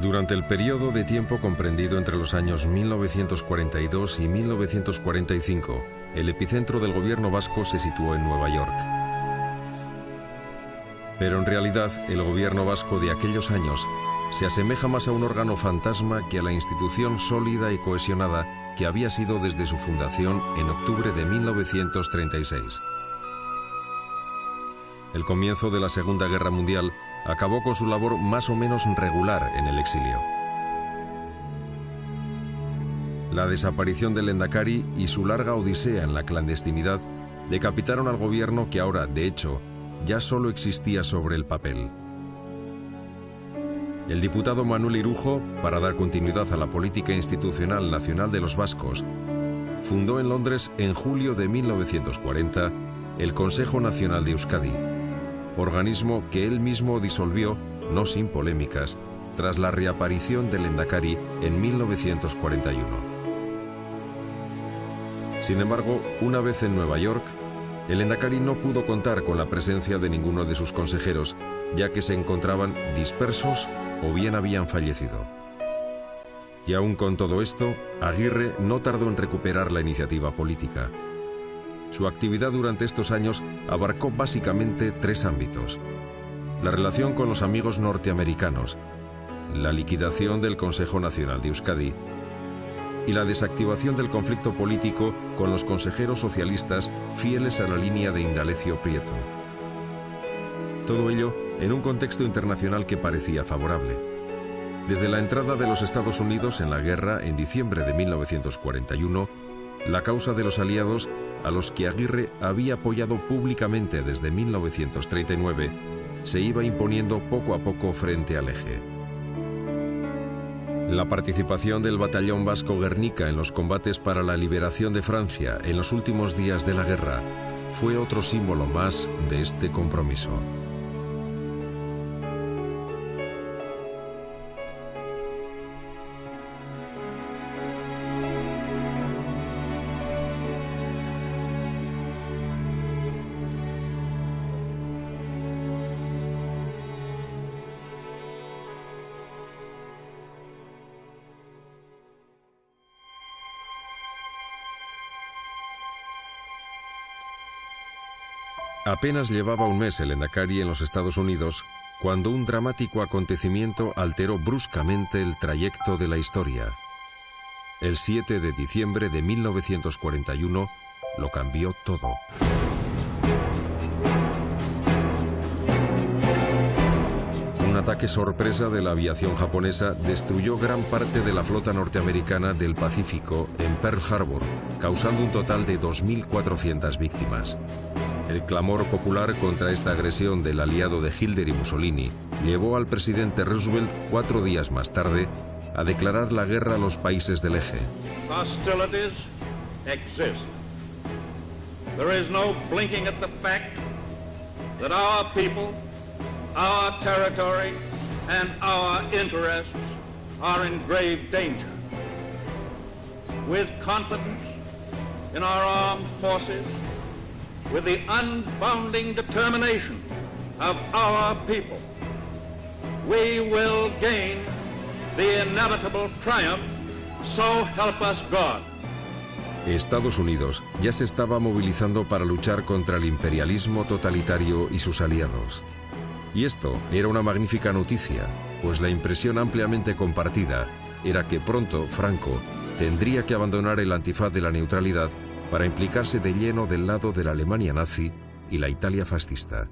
Durante el periodo de tiempo comprendido entre los años 1942 y 1945, el epicentro del gobierno vasco se situó en Nueva York. Pero en realidad, el gobierno vasco de aquellos años se asemeja más a un órgano fantasma que a la institución sólida y cohesionada que había sido desde su fundación en octubre de 1936. El comienzo de la Segunda Guerra Mundial acabó con su labor más o menos regular en el exilio. La desaparición del Lendakari y su larga odisea en la clandestinidad decapitaron al gobierno que ahora, de hecho, ya solo existía sobre el papel. El diputado Manuel Irujo, para dar continuidad a la política institucional nacional de los vascos, fundó en Londres en julio de 1940 el Consejo Nacional de Euskadi, organismo que él mismo disolvió, no sin polémicas, tras la reaparición del Lendakari en 1941. Sin embargo, una vez en Nueva York, el Lendakari no pudo contar con la presencia de ninguno de sus consejeros, ya que se encontraban dispersos o bien habían fallecido. Y aún con todo esto, Aguirre no tardó en recuperar la iniciativa política. Su actividad durante estos años abarcó básicamente tres ámbitos: la relación con los amigos norteamericanos, la liquidación del Consejo Nacional de Euskadi y la desactivación del conflicto político con los consejeros socialistas fieles a la línea de Indalecio Prieto. Todo ello en un contexto internacional que parecía favorable. Desde la entrada de los Estados Unidos en la guerra en diciembre de 1941, la causa de los aliados, a los que Aguirre había apoyado públicamente desde 1939, se iba imponiendo poco a poco frente al eje. La participación del batallón vasco Guernica en los combates para la liberación de Francia en los últimos días de la guerra fue otro símbolo más de este compromiso. Apenas llevaba un mes el Lendakari en los Estados Unidos cuando un dramático acontecimiento alteró bruscamente el trayecto de la historia. El 7 de diciembre de 1941 lo cambió todo. Un ataque sorpresa de la aviación japonesa destruyó gran parte de la flota norteamericana del Pacífico en Pearl Harbor, causando un total de 2.400 víctimas. El clamor popular contra esta agresión del aliado de Hitler y Mussolini llevó al presidente Roosevelt 4 días más tarde a declarar la guerra a los países del eje. Hostilities exist. There is no blinking at the fact that our people, our territory, and our interests are in grave danger. With confidence in our armed forces, with the unbounding determination of our people, we will gain the inevitable triumph, so help us God. Estados Unidos ya se estaba movilizando para luchar contra el imperialismo totalitario y sus aliados. Y esto era una magnífica noticia, pues la impresión ampliamente compartida era que pronto Franco tendría que abandonar el antifaz de la neutralidad para implicarse de lleno del lado de la Alemania nazi y la Italia fascista.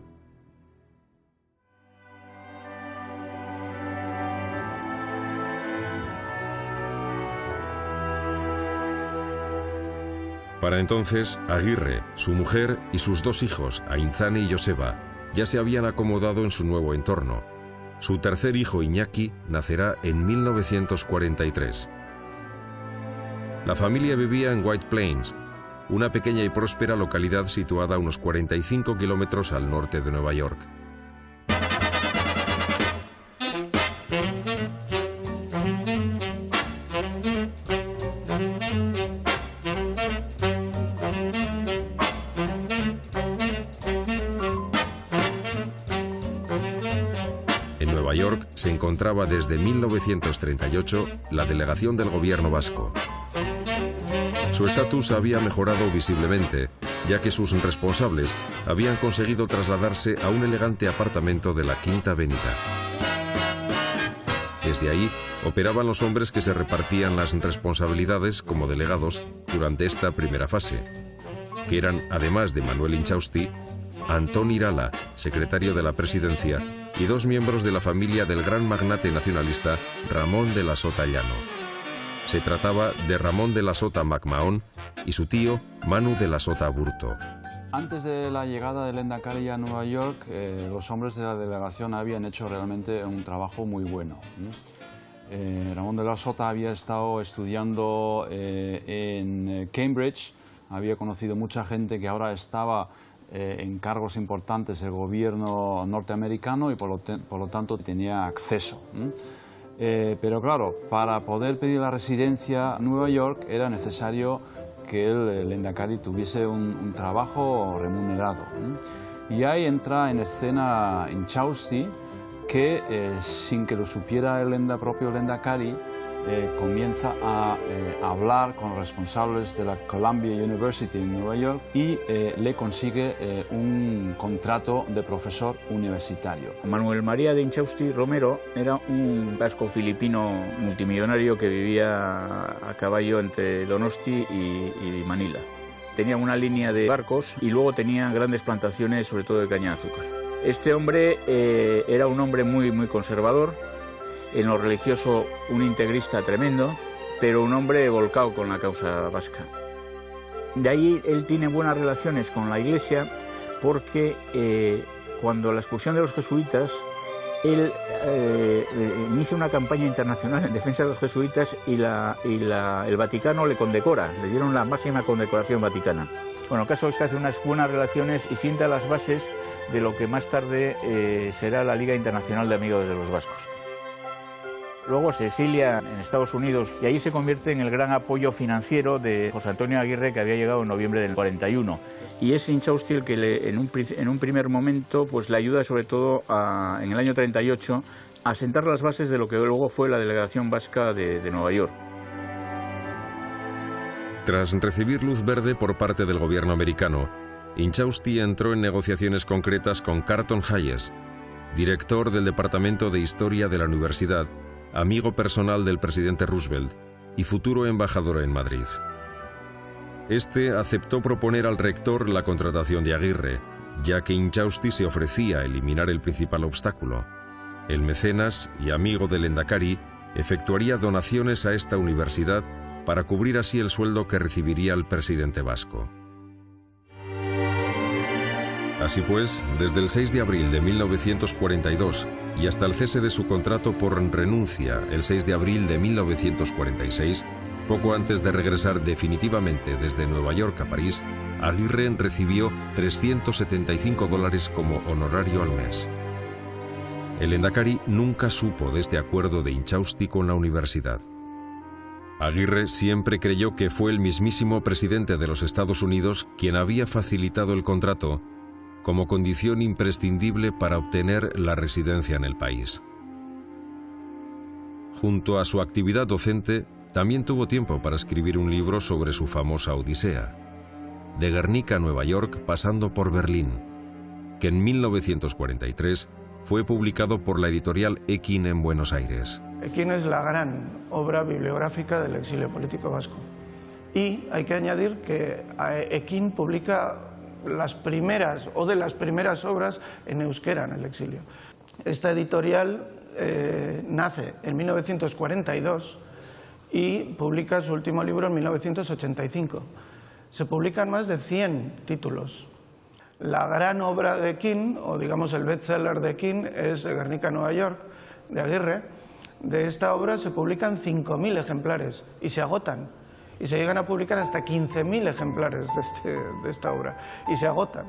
Para entonces, Aguirre, su mujer y sus dos hijos, Aintzane y Joseba, ya se habían acomodado en su nuevo entorno. Su tercer hijo, Iñaki, nacerá en 1943. La familia vivía en White Plains, una pequeña y próspera localidad situada a unos 45 kilómetros al norte de Nueva York. Nueva York se encontraba desde 1938 la delegación del gobierno vasco. Su estatus había mejorado visiblemente, ya que sus responsables habían conseguido trasladarse a un elegante apartamento de la Quinta Avenida. Desde ahí operaban los hombres que se repartían las responsabilidades como delegados durante esta primera fase, que eran, además de Manuel Inchausti, Antón Irala, secretario de la presidencia, y dos miembros de la familia del gran magnate nacionalista Ramón de la Sota Llano. Se trataba de Ramón de la Sota MacMahon y su tío Manu de la Sota Burto. Antes de la llegada del Lehendakari a Nueva York, los hombres de la delegación habían hecho realmente un trabajo muy bueno. Ramón de la Sota había estado estudiando en Cambridge, había conocido mucha gente que ahora estaba en cargos importantes del gobierno norteamericano y por lo tanto tenía acceso. Pero claro, para poder pedir la residencia en Nueva York era necesario que el Lehendakari tuviese un trabajo remunerado. Y ahí entra en escena Inchausti, que sin que lo supiera el propio Lehendakari, comienza a hablar con los responsables de la Columbia University en Nueva York y le consigue un contrato de profesor universitario. Manuel María de Inchausti Romero era un vasco filipino multimillonario que vivía a caballo entre Donosti y Manila. Tenía una línea de barcos y luego tenía grandes plantaciones, sobre todo de caña de azúcar. Este hombre era un hombre muy conservador. En lo religioso, un integrista tremendo, pero un hombre volcado con la causa vasca. De ahí él tiene buenas relaciones con la Iglesia porque cuando la expulsión de los jesuitas, él inicia una campaña internacional en defensa de los jesuitas y el Vaticano le condecora, le dieron la máxima condecoración vaticana. Bueno, el caso es que hace unas buenas relaciones y sienta las bases de lo que más tarde será la Liga Internacional de Amigos de los Vascos. Luego se exilia en Estados Unidos y ahí se convierte en el gran apoyo financiero de José Antonio Aguirre, que había llegado en noviembre del 41. Y es Inchausti el que en un primer momento pues, le ayuda sobre todo en el año 38 a sentar las bases de lo que luego fue la delegación vasca de Nueva York. Tras recibir luz verde por parte del gobierno americano, Inchausti entró en negociaciones concretas con Carlton Hayes, director del Departamento de Historia de la Universidad, amigo personal del presidente Roosevelt y futuro embajador en Madrid. Este aceptó proponer al rector la contratación de Aguirre, ya que Inchausti se ofrecía a eliminar el principal obstáculo. El mecenas y amigo del Lehendakari efectuaría donaciones a esta universidad para cubrir así el sueldo que recibiría el presidente vasco. Así pues, desde el 6 de abril de 1942 y hasta el cese de su contrato por renuncia el 6 de abril de 1946, poco antes de regresar definitivamente desde Nueva York a París, Aguirre recibió $375 como honorario al mes. El Lehendakari nunca supo de este acuerdo de Inchausti con la universidad. Aguirre siempre creyó que fue el mismísimo presidente de los Estados Unidos quien había facilitado el contrato como condición imprescindible para obtener la residencia en el país. Junto a su actividad docente, también tuvo tiempo para escribir un libro sobre su famosa odisea, de Guernica a Nueva York pasando por Berlín, que en 1943 fue publicado por la editorial Ekin en Buenos Aires. Ekin es la gran obra bibliográfica del exilio político vasco. Y hay que añadir que Ekin publica las primeras o de las primeras obras en euskera en el exilio. Esta editorial nace en 1942 y publica su último libro en 1985. Se publican más de 100 títulos. La gran obra de Ekin, o digamos el bestseller de Ekin, es Guernica, Nueva York, de Aguirre. De esta obra se publican 5.000 ejemplares y se agotan. Y se llegan a publicar hasta 15.000 ejemplares de esta obra, y se agotan.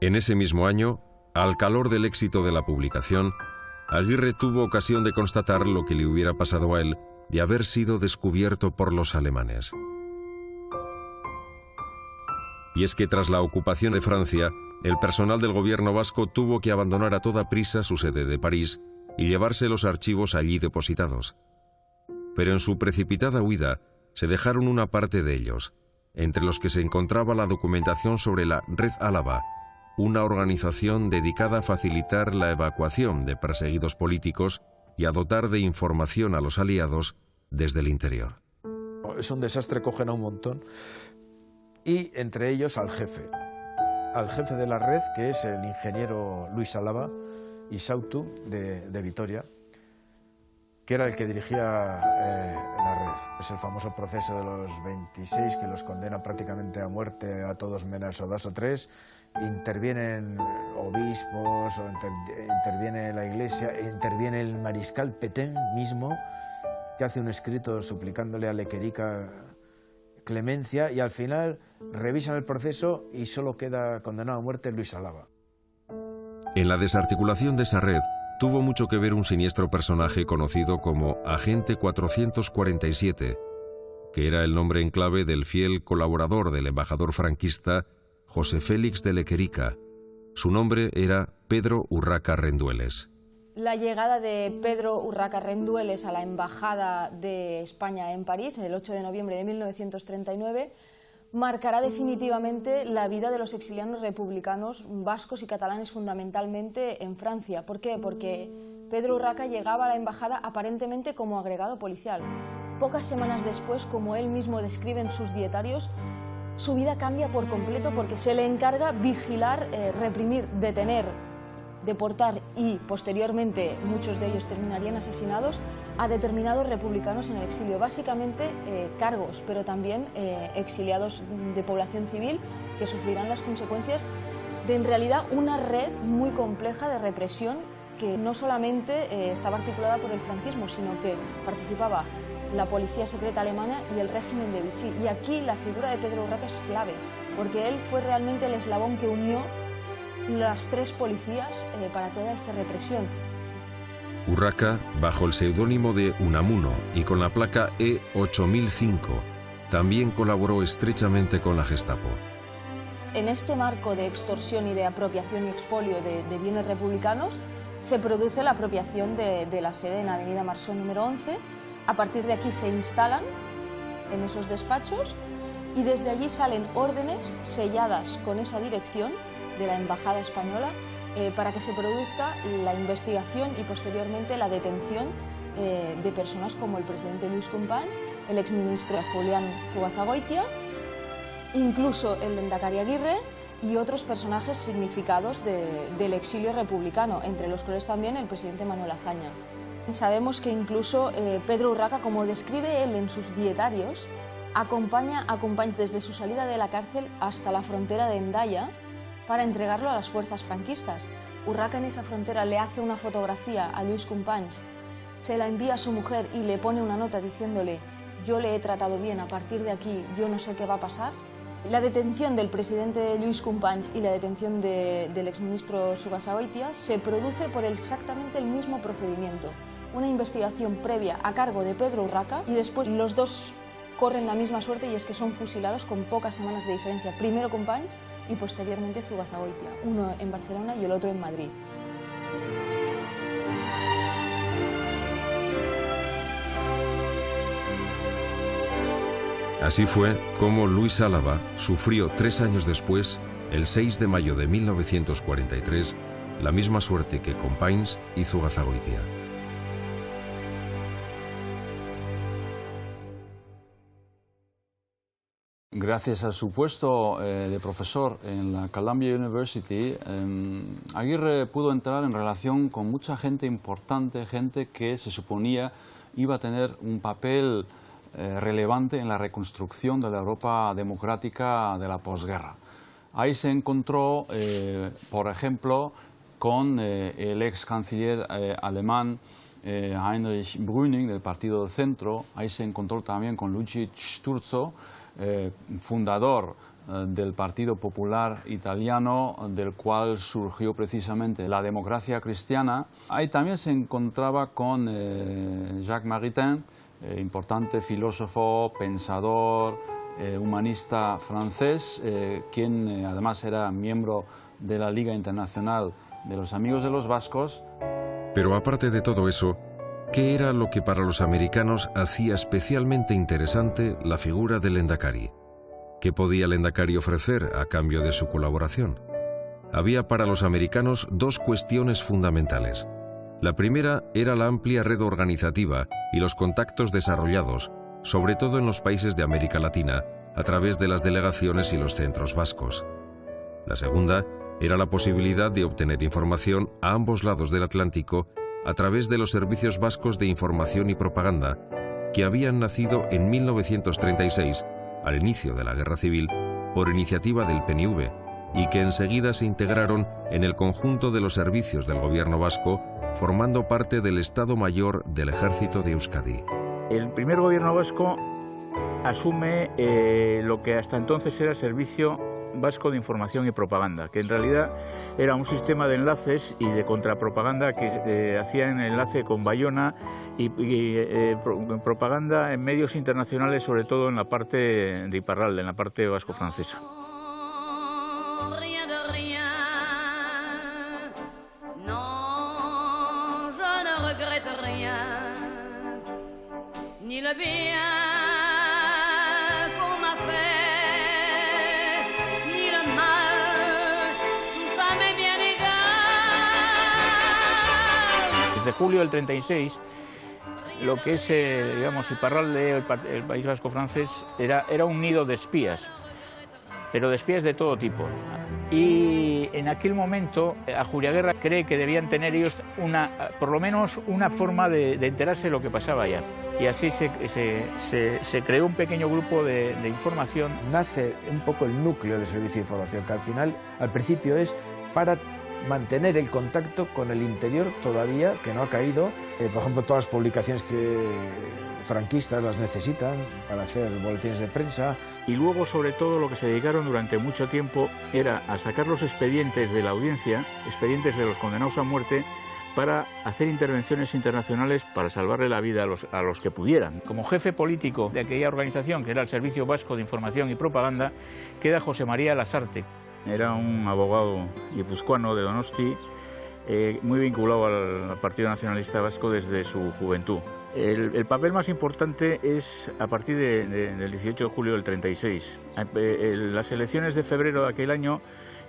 En ese mismo año, al calor del éxito de la publicación, Aguirre tuvo ocasión de constatar lo que le hubiera pasado a él de haber sido descubierto por los alemanes. Y es que tras la ocupación de Francia, el personal del gobierno vasco tuvo que abandonar a toda prisa su sede de París y llevarse los archivos allí depositados. Pero en su precipitada huida se dejaron una parte de ellos, entre los que se encontraba la documentación sobre la Red Álava, una organización dedicada a facilitar la evacuación de perseguidos políticos y a dotar de información a los aliados desde el interior. Es un desastre, cogen a un montón, y entre ellos al jefe de la red, que es el ingeniero Luis Álava Isautu de Vitoria, que era el que dirigía la red. Es el famoso proceso de los 26, que los condena prácticamente a muerte a todos menos a 2 o 3. Intervienen obispos, interviene la iglesia, interviene el mariscal Petén mismo, que hace un escrito suplicándole a Lequerica clemencia, y al final revisan el proceso y solo queda condenado a muerte Luis Álava. En la desarticulación de esa red tuvo mucho que ver un siniestro personaje conocido como Agente 447, que era el nombre en clave del fiel colaborador del embajador franquista José Félix de Lequerica. Su nombre era Pedro Urraca Rendueles. La llegada de Pedro Urraca Rendueles a la Embajada de España en París, el 8 de noviembre de 1939, marcará definitivamente la vida de los exiliados republicanos vascos y catalanes, fundamentalmente en Francia. ¿Por qué? Porque Pedro Urraca llegaba a la embajada aparentemente como agregado policial. Pocas semanas después, como él mismo describe en sus dietarios, su vida cambia por completo porque se le encarga vigilar, reprimir, detener, deportar y posteriormente muchos de ellos terminarían asesinados a determinados republicanos en el exilio, básicamente cargos, pero también exiliados de población civil que sufrirán las consecuencias de en realidad una red muy compleja de represión que no solamente estaba articulada por el franquismo, sino que participaba la policía secreta alemana y el régimen de Vichy. Y aquí la figura de Pedro Urraca es clave, porque él fue realmente el eslabón que unió las 3 policías para toda esta represión. Urraca, bajo el seudónimo de Unamuno y con la placa E8005, también colaboró estrechamente con la Gestapo. En este marco de extorsión y de apropiación y expolio de bienes republicanos, se produce la apropiación de la sede en Avenida Marceau número 11. A partir de aquí se instalan en esos despachos y desde allí salen órdenes selladas con esa dirección de la Embajada Española para que se produzca la investigación y posteriormente la detención de personas como el presidente Lluís Companys, el exministro Julián Zugazagoitia, incluso el lehendakari Aguirre y otros personajes significados del exilio republicano, entre los cuales también el presidente Manuel Azaña. Sabemos que incluso Pedro Urraca, como describe él en sus dietarios, acompaña a Companys desde su salida de la cárcel hasta la frontera de Hendaya para entregarlo a las fuerzas franquistas. Urraca en esa frontera le hace una fotografía a Lluís Companys, se la envía a su mujer y le pone una nota diciéndole: yo le he tratado bien, a partir de aquí yo no sé qué va a pasar. La detención del presidente Lluís Companys y la detención del exministro Zugazagoitia se produce por exactamente el mismo procedimiento. Una investigación previa a cargo de Pedro Urraca y después los dos corren la misma suerte, y es que son fusilados con pocas semanas de diferencia. Primero Companys y posteriormente Zugazagoitia, uno en Barcelona y el otro en Madrid. Así fue como Luis Álava sufrió 3 años después, el 6 de mayo de 1943, la misma suerte que Companys y Zugazagoitia. Gracias a su puesto de profesor en la Columbia University, Aguirre pudo entrar en relación con mucha gente importante, gente que se suponía iba a tener un papel relevante en la reconstrucción de la Europa democrática de la posguerra. Ahí se encontró, por ejemplo, con el ex canciller alemán Heinrich Brüning del Partido del Centro. Ahí se encontró también con Luigi Sturzo, fundador del Partido Popular Italiano, del cual surgió precisamente la democracia cristiana. Ahí también se encontraba con Jacques Maritain, importante filósofo, pensador, humanista francés, quien además era miembro de la Liga Internacional de los Amigos de los Vascos. Pero aparte de todo eso, ¿qué era lo que para los americanos hacía especialmente interesante la figura del Lendakari? ¿Qué podía el Lendakari ofrecer a cambio de su colaboración? Había para los americanos dos cuestiones fundamentales. La primera era la amplia red organizativa y los contactos desarrollados, sobre todo en los países de América Latina, a través de las delegaciones y los centros vascos. La segunda era la posibilidad de obtener información a ambos lados del Atlántico a través de los servicios vascos de información y propaganda, que habían nacido en 1936, al inicio de la Guerra Civil, por iniciativa del PNV, y que enseguida se integraron en el conjunto de los servicios del gobierno vasco, formando parte del Estado Mayor del Ejército de Euskadi. El primer gobierno vasco asume lo que hasta entonces era el Servicio Vasco de Información y Propaganda, que en realidad era un sistema de enlaces y de contrapropaganda que hacían enlace con Bayona y propaganda en medios internacionales, sobre todo en la parte de Iparralde, en la parte vasco-francesa. Desde julio del 36, lo que es, digamos, Iparralde, el País Vasco francés, era un nido de espías, pero de espías de todo tipo. Y en aquel momento, Ajuriaguerra cree que debían tener ellos por lo menos una forma de enterarse de lo que pasaba allá. Y así se creó un pequeño grupo de información. Nace un poco el núcleo del servicio de información, que al principio es para mantener el contacto con el interior todavía, que no ha caído. Por ejemplo, todas las publicaciones franquistas las necesitan para hacer boletines de prensa. Y luego, sobre todo, lo que se dedicaron durante mucho tiempo era a sacar los expedientes de la audiencia, expedientes de los condenados a muerte, para hacer intervenciones internacionales para salvarle la vida a los que pudieran. Como jefe político de aquella organización, que era el Servicio Vasco de Información y Propaganda, queda José María Lasarte. Era un abogado guipuzcoano de Donosti, muy vinculado al Partido Nacionalista Vasco desde su juventud. El papel más importante es a partir del 18 de julio del 36. Las elecciones de febrero de aquel año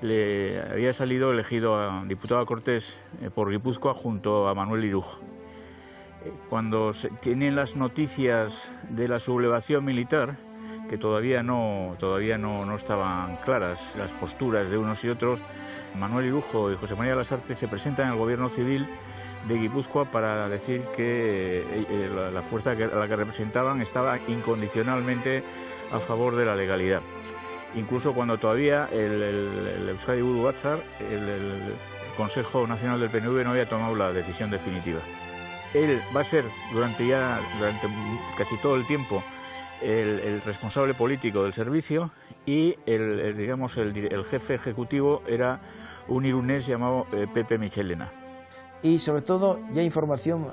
le había salido elegido a diputado a Cortes por Guipúzcoa junto a Manuel Irujo. Cuando se tienen las noticias de la sublevación militar, que todavía no estaban claras las posturas de unos y otros, Manuel Irujo y José María Lasarte se presentan al gobierno civil de Guipúzcoa para decir que la fuerza a la que representaban estaba incondicionalmente a favor de la legalidad. Incluso cuando todavía el Euskadi Buru Batzar, el Consejo Nacional del PNV, no había tomado la decisión definitiva. Él va a ser durante casi todo el tiempo el responsable político del servicio, y el jefe ejecutivo era un irunés llamado Pepe Michelena. Y sobre todo ya información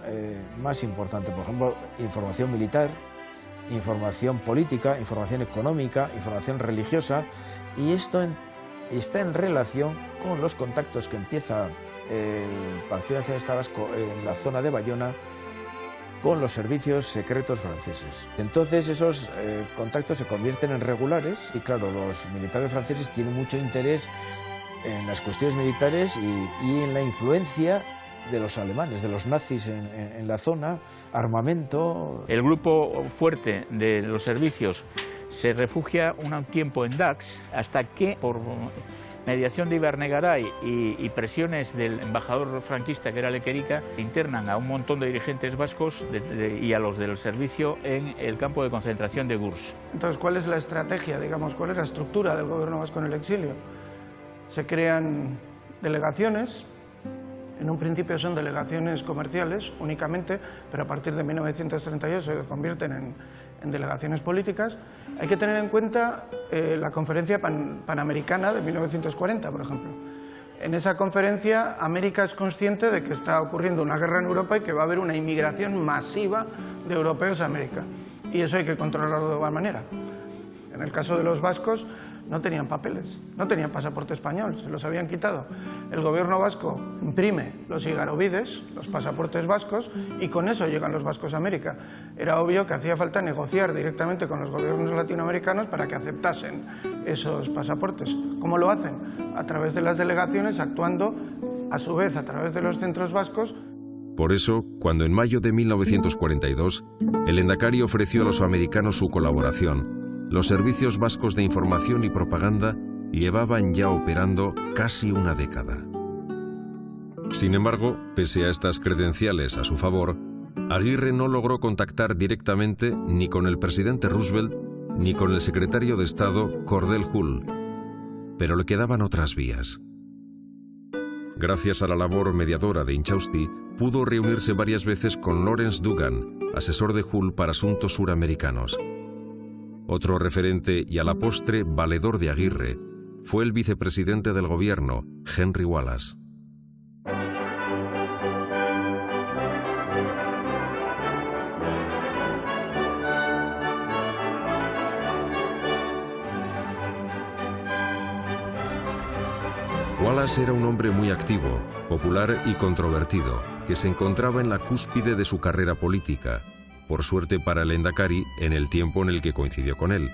más importante, por ejemplo, información militar, información política, información económica, información religiosa, y esto está en relación con los contactos que empieza el Partido Nacionalista Vasco en la zona de Bayona con los servicios secretos franceses. Entonces esos contactos se convierten en regulares y claro, los militares franceses tienen mucho interés en las cuestiones militares y en la influencia de los alemanes, de los nazis en la zona, armamento. El grupo fuerte de los servicios se refugia un tiempo en Dax, hasta que por mediación de Ibarnegaray y presiones del embajador franquista, que era Lequerica, internan a un montón de dirigentes vascos y a los del servicio en el campo de concentración de Gurs. Entonces, ¿cuál es la estrategia, digamos, cuál es la estructura del gobierno vasco en el exilio? Se crean delegaciones. En un principio son delegaciones comerciales únicamente, pero a partir de 1938 se convierten en delegaciones políticas. Hay que tener en cuenta la conferencia panamericana de 1940, por ejemplo. En esa conferencia, América es consciente de que está ocurriendo una guerra en Europa y que va a haber una inmigración masiva de europeos a América. Y eso hay que controlarlo de alguna manera. En el caso de los vascos no tenían papeles, no tenían pasaporte español, se los habían quitado. El gobierno vasco imprime los igarobides, los pasaportes vascos, y con eso llegan los vascos a América. Era obvio que hacía falta negociar directamente con los gobiernos latinoamericanos para que aceptasen esos pasaportes. ¿Cómo lo hacen? A través de las delegaciones, actuando a su vez a través de los centros vascos. Por eso, cuando en mayo de 1942 el Endacari ofreció a los americanos su colaboración, los servicios vascos de información y propaganda llevaban ya operando casi una década. Sin embargo, pese a estas credenciales a su favor, Aguirre no logró contactar directamente ni con el presidente Roosevelt ni con el secretario de Estado Cordell Hull, pero le quedaban otras vías. Gracias a la labor mediadora de Inchausti, pudo reunirse varias veces con Lawrence Dugan, asesor de Hull para asuntos suramericanos. Otro referente y a la postre valedor de Aguirre fue el vicepresidente del gobierno, Henry Wallace. Wallace era un hombre muy activo, popular y controvertido, que se encontraba en la cúspide de su carrera política, por suerte para el Endacari en el tiempo en el que coincidió con él,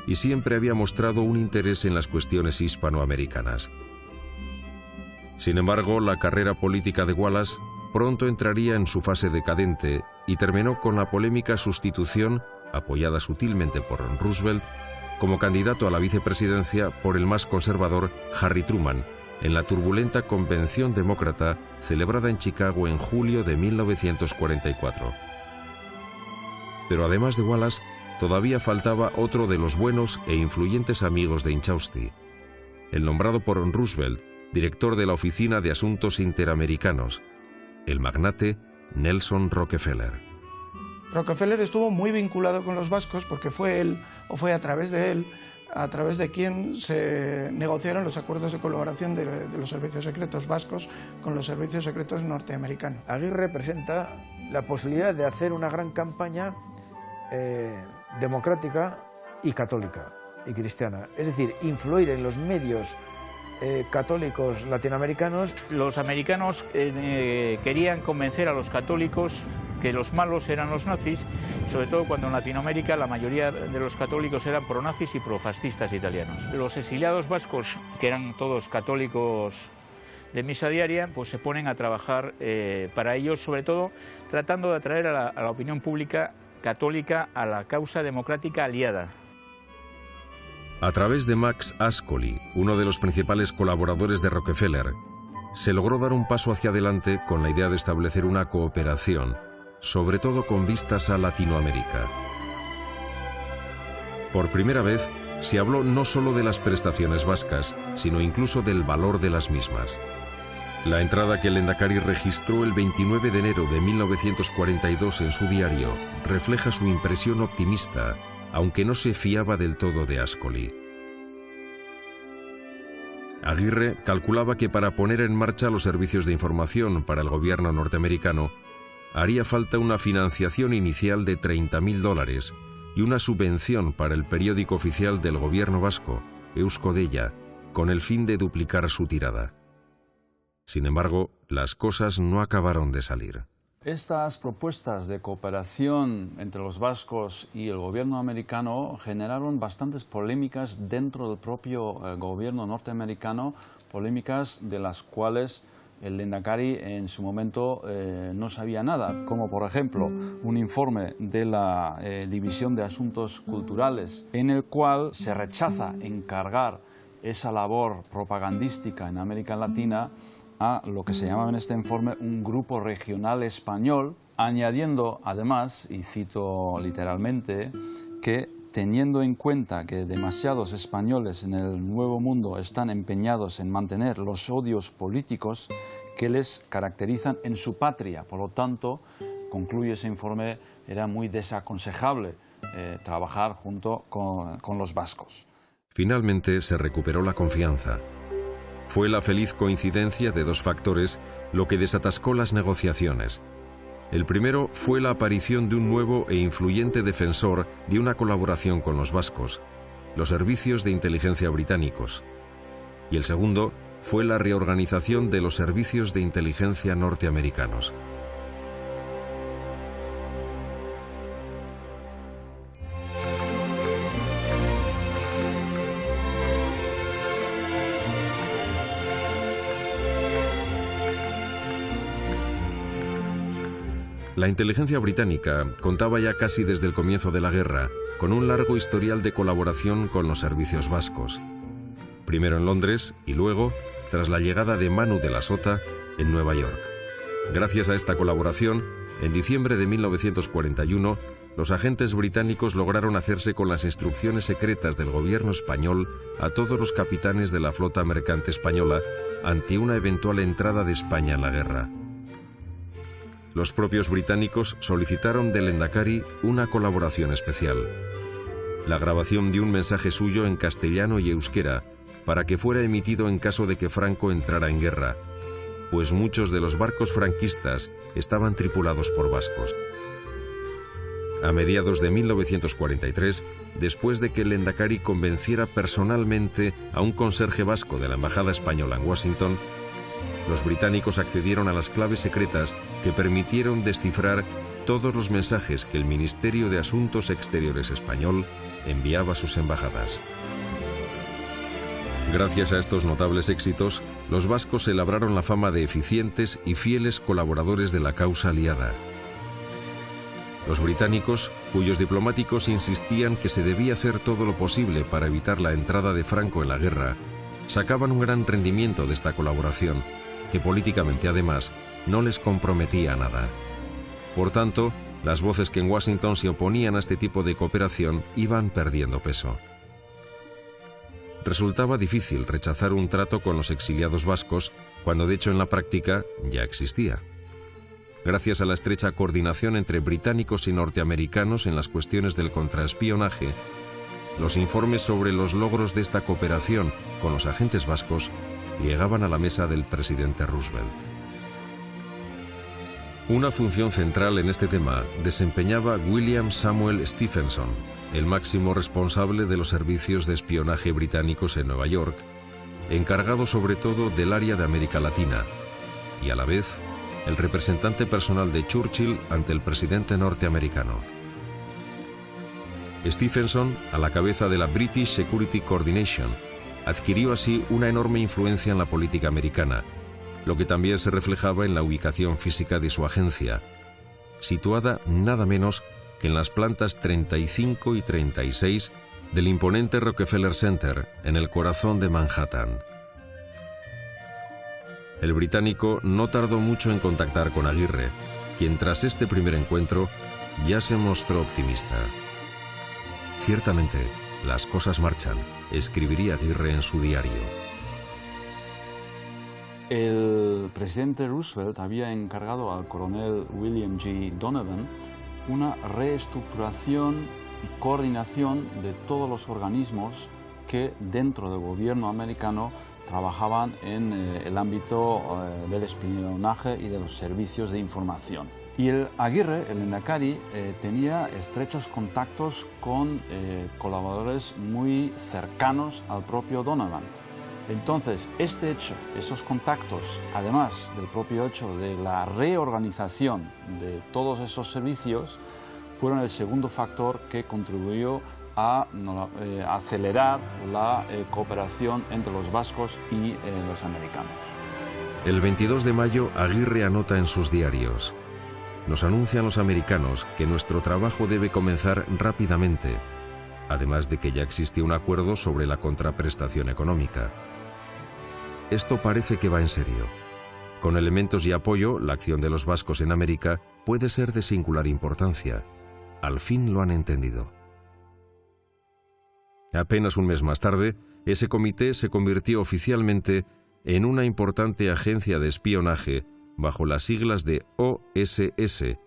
y siempre había mostrado un interés en las cuestiones hispanoamericanas. Sin embargo, la carrera política de Wallace pronto entraría en su fase decadente y terminó con la polémica sustitución, apoyada sutilmente por Roosevelt, como candidato a la vicepresidencia por el más conservador Harry Truman, en la turbulenta convención demócrata celebrada en Chicago en julio de 1944. Pero además de Wallace, todavía faltaba otro de los buenos e influyentes amigos de Inchausti, el nombrado por Roosevelt director de la Oficina de Asuntos Interamericanos, el magnate Nelson Rockefeller. Rockefeller estuvo muy vinculado con los vascos porque fue él, o fue a través de él, a través de quien se negociaron los acuerdos de colaboración de los servicios secretos vascos con los servicios secretos norteamericanos. Aguirre presenta la posibilidad de hacer una gran campaña democrática y católica y cristiana, es decir, influir en los medios católicos latinoamericanos. Los americanos querían convencer a los católicos que los malos eran los nazis, sobre todo cuando en Latinoamérica la mayoría de los católicos eran pronazis y profascistas italianos. Los exiliados vascos, que eran todos católicos de misa diaria, pues se ponen a trabajar para ellos, sobre todo tratando de atraer a la opinión pública católica a la causa democrática aliada. A través de Max Ascoli, uno de los principales colaboradores de Rockefeller, se logró dar un paso hacia adelante con la idea de establecer una cooperación, sobre todo con vistas a Latinoamérica. Por primera vez, se habló no solo de las prestaciones vascas, sino incluso del valor de las mismas. La entrada que el Endacari registró el 29 de enero de 1942 en su diario refleja su impresión optimista, aunque no se fiaba del todo de Ascoli. Aguirre calculaba que para poner en marcha los servicios de información para el gobierno norteamericano haría falta una financiación inicial de $30.000 y una subvención para el periódico oficial del gobierno vasco, Eusko-Deia, con el fin de duplicar su tirada. Sin embargo, las cosas no acabaron de salir. Estas propuestas de cooperación entre los vascos y el gobierno americano generaron bastantes polémicas dentro del propio gobierno norteamericano, polémicas de las cuales el Endacari en su momento no sabía nada, como por ejemplo un informe de la División de Asuntos Culturales en el cual se rechaza encargar esa labor propagandística en América Latina a lo que se llamaba en este informe un grupo regional español, añadiendo además, y cito literalmente, que teniendo en cuenta que demasiados españoles en el Nuevo Mundo están empeñados en mantener los odios políticos que les caracterizan en su patria, por lo tanto, concluye ese informe, era muy desaconsejable trabajar junto con los vascos. Finalmente se recuperó la confianza. Fue la feliz coincidencia de dos factores lo que desatascó las negociaciones. El primero fue la aparición de un nuevo e influyente defensor de una colaboración con los vascos, los servicios de inteligencia británicos, y el segundo fue la reorganización de los servicios de inteligencia norteamericanos. La inteligencia británica contaba ya casi desde el comienzo de la guerra con un largo historial de colaboración con los servicios vascos. Primero en Londres y luego, tras la llegada de Manu de la Sota, en Nueva York. Gracias a esta colaboración, en diciembre de 1941, los agentes británicos lograron hacerse con las instrucciones secretas del gobierno español a todos los capitanes de la flota mercante española ante una eventual entrada de España en la guerra. Los propios británicos solicitaron del Endacari una colaboración especial: la grabación de un mensaje suyo en castellano y euskera para que fuera emitido en caso de que Franco entrara en guerra, pues muchos de los barcos franquistas estaban tripulados por vascos. A mediados de 1943, después de que el Endacari convenciera personalmente a un conserje vasco de la embajada española en Washington, los británicos accedieron a las claves secretas que permitieron descifrar todos los mensajes que el Ministerio de Asuntos Exteriores español enviaba a sus embajadas. Gracias a estos notables éxitos, los vascos se labraron la fama de eficientes y fieles colaboradores de la causa aliada. Los británicos, cuyos diplomáticos insistían que se debía hacer todo lo posible para evitar la entrada de Franco en la guerra, sacaban un gran rendimiento de esta colaboración, que políticamente además no les comprometía a nada. Por tanto, las voces que en Washington se oponían a este tipo de cooperación iban perdiendo peso. Resultaba difícil rechazar un trato con los exiliados vascos, cuando de hecho en la práctica ya existía. Gracias a la estrecha coordinación entre británicos y norteamericanos en las cuestiones del contraespionaje, los informes sobre los logros de esta cooperación con los agentes vascos llegaban a la mesa del presidente Roosevelt. Una función central en este tema desempeñaba William Samuel Stephenson, el máximo responsable de los servicios de espionaje británicos en Nueva York, encargado sobre todo del área de América Latina, y a la vez el representante personal de Churchill ante el presidente norteamericano. Stephenson, a la cabeza de la British Security Coordination, adquirió así una enorme influencia en la política americana, lo que también se reflejaba en la ubicación física de su agencia, situada nada menos que en las plantas 35 y 36 del imponente Rockefeller Center, en el corazón de Manhattan. El británico no tardó mucho en contactar con Aguirre, quien tras este primer encuentro ya se mostró optimista. Ciertamente, las cosas marchan, escribiría Aguirre en su diario. El presidente Roosevelt había encargado al coronel William G. Donovan una reestructuración y coordinación de todos los organismos que dentro del gobierno americano trabajaban en el ámbito del espionaje y de los servicios de información. Y el Aguirre, el Endacari, tenía estrechos contactos con colaboradores muy cercanos al propio Donovan. Entonces, este hecho, esos contactos, además del propio hecho de la reorganización de todos esos servicios, fueron el segundo factor que contribuyó a acelerar la cooperación entre los vascos y los americanos. El 22 de mayo, Aguirre anota en sus diarios: nos anuncian los americanos que nuestro trabajo debe comenzar rápidamente, además de que ya existe un acuerdo sobre la contraprestación económica. Esto parece que va en serio. Con elementos y apoyo, la acción de los vascos en América puede ser de singular importancia. Al fin lo han entendido. Apenas un mes más tarde, ese comité se convirtió oficialmente en una importante agencia de espionaje bajo las siglas de OSS,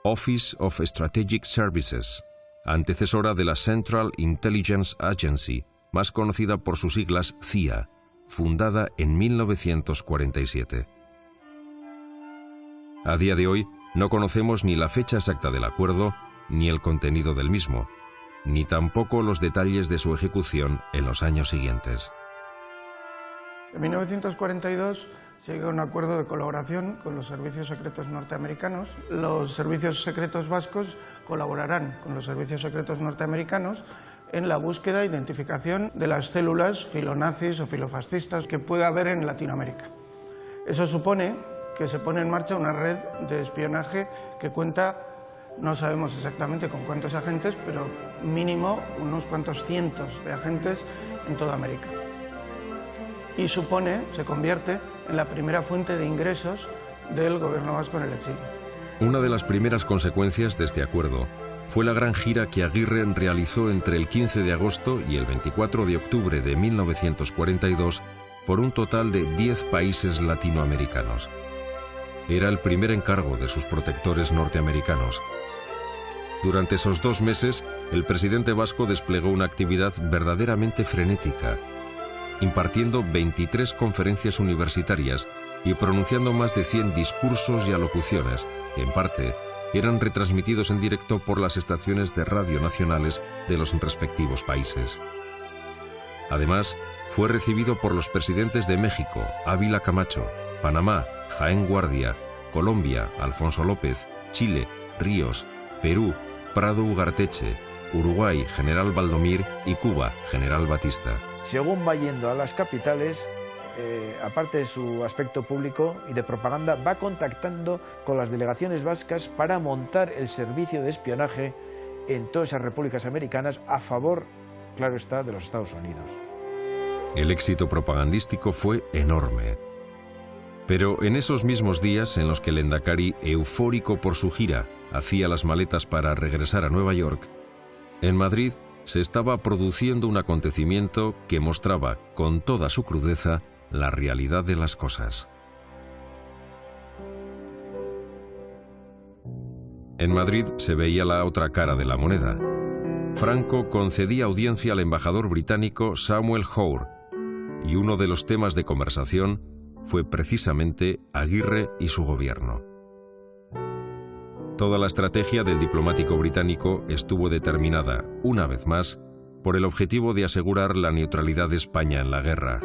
Office of Strategic Services, antecesora de la Central Intelligence Agency, más conocida por sus siglas CIA, fundada en 1947. A día de hoy, no conocemos ni la fecha exacta del acuerdo ni el contenido del mismo, ni tampoco los detalles de su ejecución en los años siguientes. En 1942 se llega a un acuerdo de colaboración con los servicios secretos norteamericanos. Los servicios secretos vascos colaborarán con los servicios secretos norteamericanos en la búsqueda e identificación de las células filonazis o filofascistas que pueda haber en Latinoamérica. Eso supone que se pone en marcha una red de espionaje que cuenta, no sabemos exactamente con cuántos agentes, pero mínimo unos cuantos cientos de agentes en toda América. Y se convierte en la primera fuente de ingresos del gobierno vasco en el exilio. Una de las primeras consecuencias de este acuerdo fue la gran gira que Aguirre realizó entre el 15 de agosto y el 24 de octubre de 1942 por un total de 10 países latinoamericanos. Era el primer encargo de sus protectores norteamericanos. Durante esos 2 meses, el presidente vasco desplegó una actividad verdaderamente frenética, impartiendo 23 conferencias universitarias y pronunciando más de 100 discursos y alocuciones, que en parte eran retransmitidos en directo por las estaciones de radio nacionales de los respectivos países. Además, fue recibido por los presidentes de México, Ávila Camacho, Panamá, Jaén Guardia, Colombia, Alfonso López, Chile, Ríos, Perú, Prado Ugarteche, Uruguay, General Valdomir y Cuba, General Batista. Según va yendo a las capitales, aparte de su aspecto público y de propaganda, va contactando con las delegaciones vascas para montar el servicio de espionaje en todas esas repúblicas americanas a favor, claro está, de los Estados Unidos. El éxito propagandístico fue enorme. Pero en esos mismos días en los que el Endacari, eufórico por su gira, hacía las maletas para regresar a Nueva York, en Madrid se estaba produciendo un acontecimiento que mostraba con toda su crudeza la realidad de las cosas. En Madrid se veía la otra cara de la moneda. Franco concedía audiencia al embajador británico Samuel Hoare, y uno de los temas de conversación fue precisamente Aguirre y su gobierno. Toda la estrategia del diplomático británico estuvo determinada, una vez más, por el objetivo de asegurar la neutralidad de España en la guerra.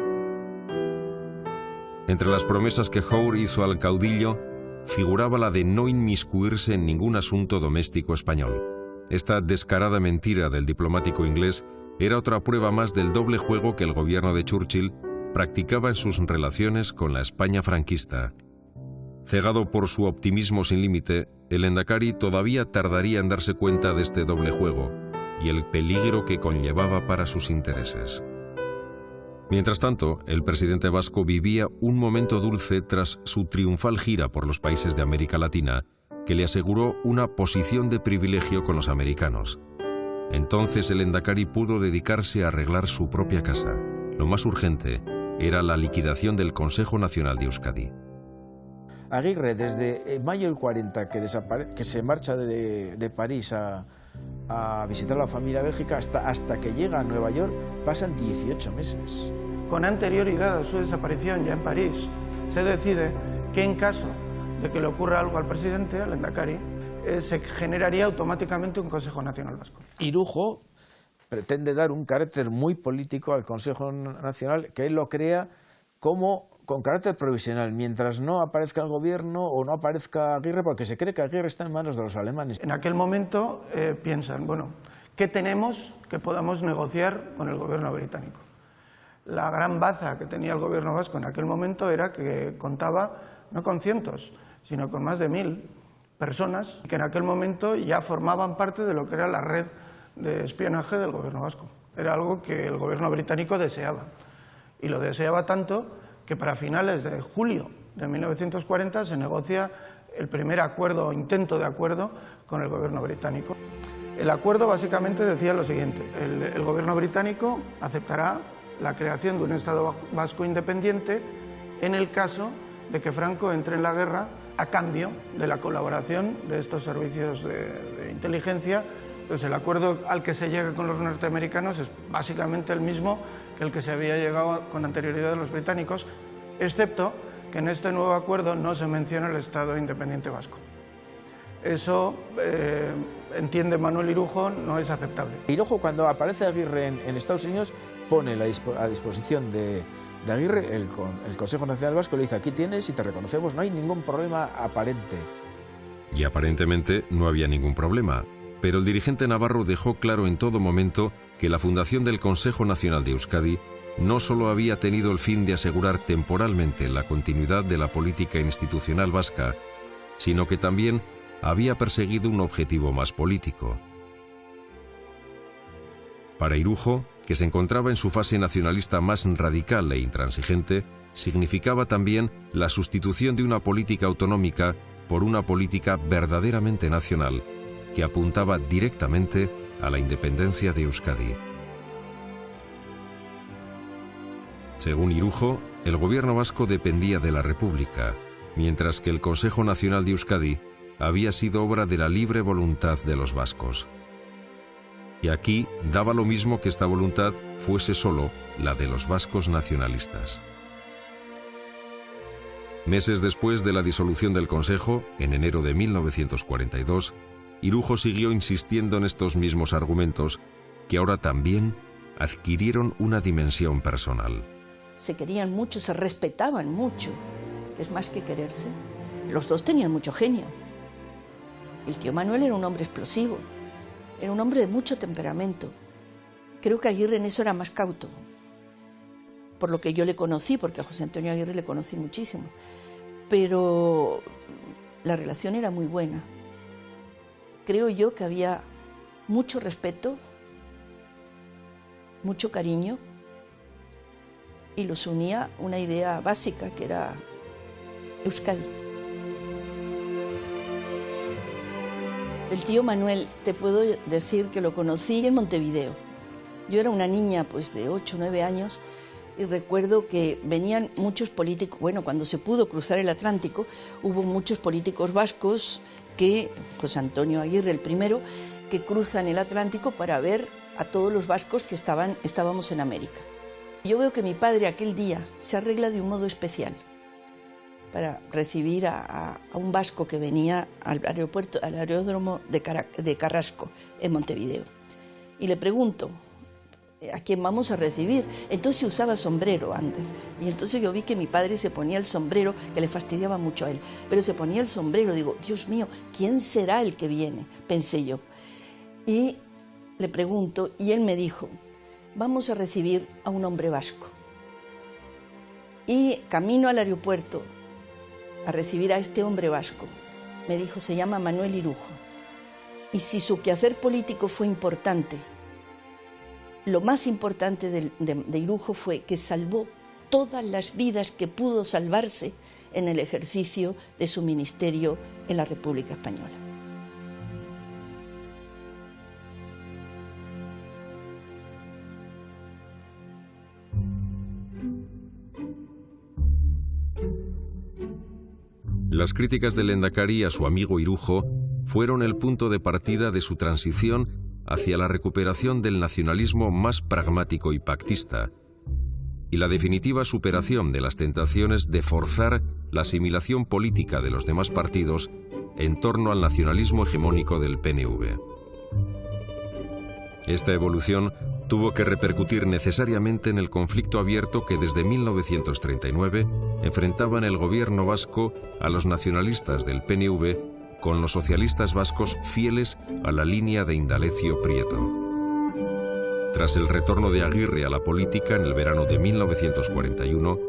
Entre las promesas que Hoare hizo al caudillo, figuraba la de no inmiscuirse en ningún asunto doméstico español. Esta descarada mentira del diplomático inglés era otra prueba más del doble juego que el gobierno de Churchill practicaba en sus relaciones con la España franquista. Cegado por su optimismo sin límite, el Endacari todavía tardaría en darse cuenta de este doble juego y el peligro que conllevaba para sus intereses. Mientras tanto, el presidente vasco vivía un momento dulce tras su triunfal gira por los países de América Latina, que le aseguró una posición de privilegio con los americanos. Entonces el Endacari pudo dedicarse a arreglar su propia casa. Lo más urgente era la liquidación del Consejo Nacional de Euskadi. Aguirre, desde mayo del 40, que se marcha de París a visitar a la familia Bélgica, hasta que llega a Nueva York, pasan 18 meses. Con anterioridad a su desaparición ya en París, se decide que en caso de que le ocurra algo al presidente, al Endacari, se generaría automáticamente un Consejo Nacional Vasco. Irujo pretende dar un carácter muy político al Consejo Nacional, que él lo crea con carácter provisional, mientras no aparezca el gobierno o no aparezca Aguirre, porque se cree que Aguirre está en manos de los alemanes. En aquel momento piensan, bueno, ¿qué tenemos que podamos negociar con el gobierno británico? La gran baza que tenía el gobierno vasco en aquel momento era que contaba no con cientos, sino con más de 1000 personas que en aquel momento ya formaban parte de lo que era la red de espionaje del gobierno vasco. Era algo que el gobierno británico deseaba, y lo deseaba tanto que para finales de julio de 1940 se negocia el primer acuerdo o intento de acuerdo con el gobierno británico. El acuerdo básicamente decía lo siguiente: el gobierno británico aceptará la creación de un Estado vasco independiente en el caso de que Franco entre en la guerra a cambio de la colaboración de estos servicios de inteligencia. Entonces el acuerdo al que se llega con los norteamericanos es básicamente el mismo que el que se había llegado con anterioridad de los británicos, excepto que en este nuevo acuerdo no se menciona el Estado independiente vasco. Eso entiende Manuel Irujo no es aceptable. Irujo, cuando aparece Aguirre en Estados Unidos, pone a disposición de Aguirre el Consejo Nacional Vasco, le dice: aquí tienes y te reconocemos, no hay ningún problema aparente. Y aparentemente no había ningún problema, pero el dirigente navarro dejó claro en todo momento que la fundación del Consejo Nacional de Euskadi no solo había tenido el fin de asegurar temporalmente la continuidad de la política institucional vasca, sino que también había perseguido un objetivo más político. Para Irujo, que se encontraba en su fase nacionalista más radical e intransigente, significaba también la sustitución de una política autonómica por una política verdaderamente nacional, que apuntaba directamente a la independencia de Euskadi. Según Irujo, el gobierno vasco dependía de la República, mientras que el Consejo Nacional de Euskadi había sido obra de la libre voluntad de los vascos. Y aquí daba lo mismo que esta voluntad fuese solo la de los vascos nacionalistas. Meses después de la disolución del Consejo, en enero de 1942, Irujo siguió insistiendo en estos mismos argumentos, que ahora también adquirieron una dimensión personal. Se querían mucho, se respetaban mucho, que es más que quererse. Los dos tenían mucho genio. El tío Manuel era un hombre explosivo, era un hombre de mucho temperamento. Creo que Aguirre en eso era más cauto, por lo que yo le conocí, porque a José Antonio Aguirre le conocí muchísimo. Pero la relación era muy buena. Creo yo que había mucho respeto, mucho cariño, y los unía una idea básica, que era Euskadi. El tío Manuel, te puedo decir que lo conocí en Montevideo. Yo era una niña pues de 8 o 9 años y recuerdo que venían muchos políticos, bueno, cuando se pudo cruzar el Atlántico, hubo muchos políticos vascos que, José Antonio Aguirre el primero, que cruzan el Atlántico para ver a todos los vascos que estábamos en América. Yo veo que mi padre aquel día se arregla de un modo especial para recibir a un vasco que venía al aeródromo de Carrasco, en Montevideo. Y le pregunto: ¿a quién vamos a recibir? Entonces usaba sombrero antes. Y entonces yo vi que mi padre se ponía el sombrero, que le fastidiaba mucho a él, pero se ponía el sombrero. Digo: Dios mío, ¿quién será el que viene? Pensé yo. Y le pregunto, y él me dijo: vamos a recibir a un hombre vasco. Y camino al aeropuerto a recibir a este hombre vasco, me dijo: se llama Manuel Irujo. Y si su quehacer político fue importante, lo más importante de Irujo fue que salvó todas las vidas que pudo salvarse en el ejercicio de su ministerio en la República Española. Las críticas del Lehendakari a su amigo Irujo fueron el punto de partida de su transición hacia la recuperación del nacionalismo más pragmático y pactista, y la definitiva superación de las tentaciones de forzar la asimilación política de los demás partidos en torno al nacionalismo hegemónico del PNV. Esta evolución tuvo que repercutir necesariamente en el conflicto abierto que desde 1939 enfrentaban el gobierno vasco a los nacionalistas del PNV con los socialistas vascos fieles a la línea de Indalecio Prieto. Tras el retorno de Aguirre a la política en el verano de 1941,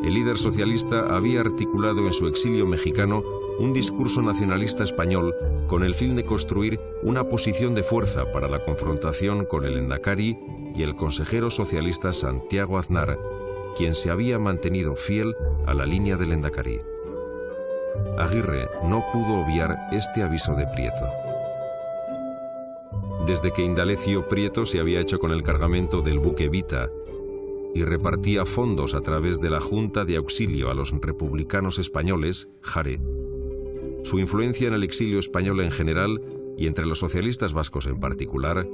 el líder socialista había articulado en su exilio mexicano un discurso nacionalista español con el fin de construir una posición de fuerza para la confrontación con el Lehendakari y el consejero socialista Santiago Aznar, quien se había mantenido fiel a la línea del Lehendakari. Aguirre no pudo obviar este aviso de Prieto. Desde que Indalecio Prieto se había hecho con el cargamento del buque Vita y repartía fondos a través de la Junta de Auxilio a los republicanos españoles, JARE, su influencia en el exilio español en general y entre los socialistas vascos en particular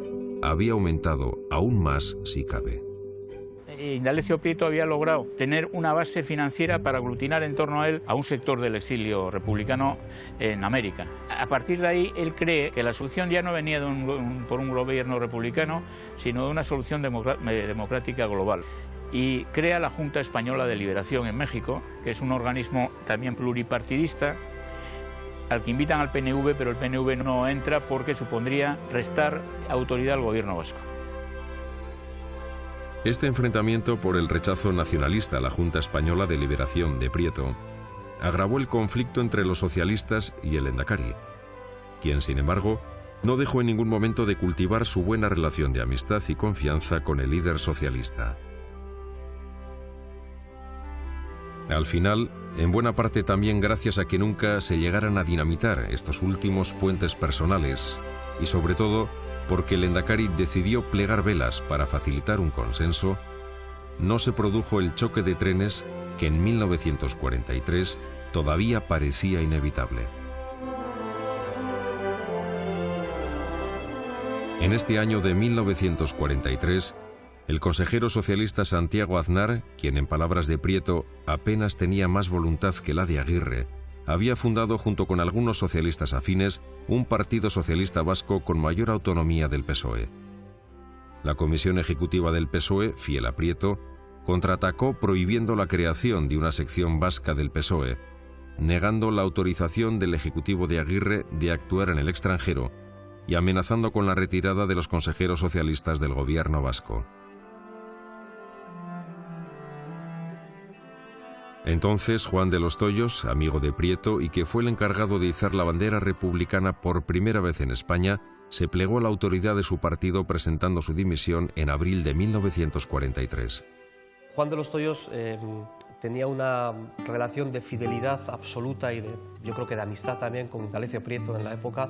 había aumentado aún más si cabe. Indalecio Prieto había logrado tener una base financiera para aglutinar en torno a él a un sector del exilio republicano en América. A partir de ahí, él cree que la solución ya no venía por un gobierno republicano, sino de una solución democrática global. Y crea la Junta Española de Liberación en México, que es un organismo también pluripartidista, al que invitan al PNV, pero el PNV no entra porque supondría restar autoridad al gobierno vasco. Este enfrentamiento por el rechazo nacionalista a la Junta Española de Liberación de Prieto agravó el conflicto entre los socialistas y el Endacari, quien, sin embargo, no dejó en ningún momento de cultivar su buena relación de amistad y confianza con el líder socialista. Al final, en buena parte también gracias a que nunca se llegaran a dinamitar estos últimos puentes personales, y sobre todo porque el Endacari decidió plegar velas para facilitar un consenso, no se produjo el choque de trenes que en 1943 todavía parecía inevitable. En este año de 1943, el consejero socialista Santiago Aznar, quien en palabras de Prieto apenas tenía más voluntad que la de Aguirre, había fundado junto con algunos socialistas afines un partido socialista vasco con mayor autonomía del PSOE. La comisión ejecutiva del PSOE, fiel a Prieto, contraatacó prohibiendo la creación de una sección vasca del PSOE, negando la autorización del ejecutivo de Aguirre de actuar en el extranjero y amenazando con la retirada de los consejeros socialistas del gobierno vasco. Entonces, Juan de los Toyos, amigo de Prieto y que fue el encargado de izar la bandera republicana por primera vez en España, se plegó a la autoridad de su partido presentando su dimisión en abril de 1943. Juan de los Toyos tenía una relación de fidelidad absoluta y yo creo que de amistad también con Indalecio Prieto en la época,